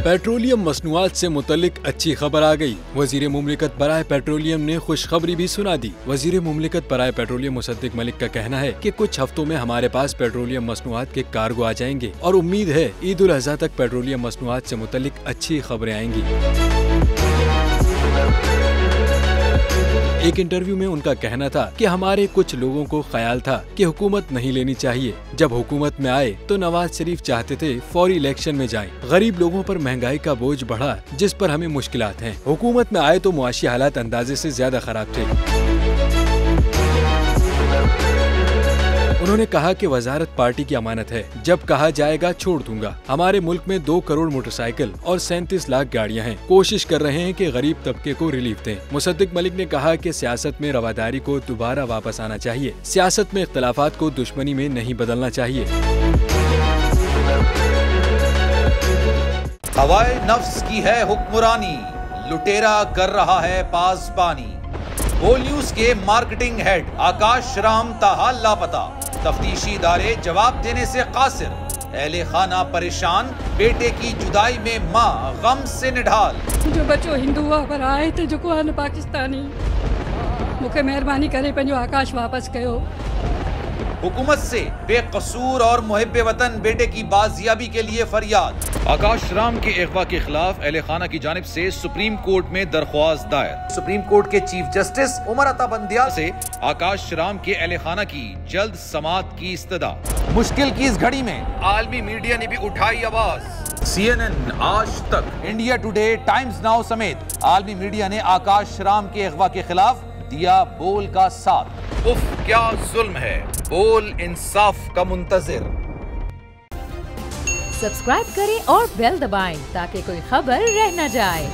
Petroleum मसनूआत से मुतल्लिक अच्छी खबर आ गई। वजीर मुमलिकत बराए पेट्रोलियम ने खुशखबरी भी सुना दी। वजीर मुमलिकत बराए पेट्रोलियम मुसद्दिक मलिक का कहना है कि कुछ हफ्तों में हमारे पास पेट्रोलियम मसनूआत के कार्गो आ जाएंगे और उम्मीद है ईद उल अज़हा तक पेट्रोलियम मसनूआत से मुतल्लिक अच्छी खबरें आएंगी। एक इंटरव्यू में उनका कहना था कि हमारे कुछ लोगों को ख्याल था कि हुकूमत नहीं लेनी चाहिए। जब हुकूमत में आए तो नवाज शरीफ चाहते थे फौरी इलेक्शन में जाएं। गरीब लोगों पर महंगाई का बोझ बढ़ा जिस पर हमें मुश्किलात हैं। हुकूमत में आए तो मुआशी हालात अंदाजे से ज्यादा खराब थे। उन्होंने कहा कि वजारत पार्टी की अमानत है, जब कहा जाएगा छोड़ दूंगा। हमारे मुल्क में 2 करोड़ मोटरसाइकिल और 37 लाख गाड़ियां हैं। कोशिश कर रहे हैं कि गरीब तबके को रिलीफ दें। मुसद्दिक मलिक ने कहा कि सियासत में रवादारी को दोबारा वापस आना चाहिए। सियासत में इख्तलाफात को दुश्मनी में नहीं बदलना चाहिए। हवाए नफ्स की है हुक्मरानी, लुटेरा कर रहा है पासबानी। बोल न्यूज के मार्केटिंग हेड आकाश राम ताहा लापता, तफ्तीशी इदारे जवाब देने से कासिर। अहले खाना परेशान, बेटे की जुदाई में माँ गम से निढाल। जो बच्चो हिंदू हुआ पर आए थे जो को पाकिस्तानी, मुझे मेहरबानी करे पंहिंजो आकाश वापस कयो। हुकूमत से बेकसूर और मुहिब्बे वतन बेटे की बाजियाबी के लिए फरियाद। आकाश राम के अगवा के खिलाफ अहले खाना की जानिब से सुप्रीम कोर्ट में दरख्वास्त दायर। सुप्रीम कोर्ट के चीफ जस्टिस उमर अता बंदियाल से आकाश राम के अहले खाना की जल्द समाअत की इस्तदा। मुश्किल की इस घड़ी में आलमी मीडिया ने भी उठाई आवाज। CNN, आज तक, इंडिया टुडे, टाइम्स नाउ समेत आलमी मीडिया ने आकाश राम के अगवा के खिलाफ दिया बोल का साथ। उफ क्या जुल्म है, बोल इंसाफ का मुंतजिर। सब्सक्राइब करें और बेल दबाएं ताकि कोई खबर रह न जाए।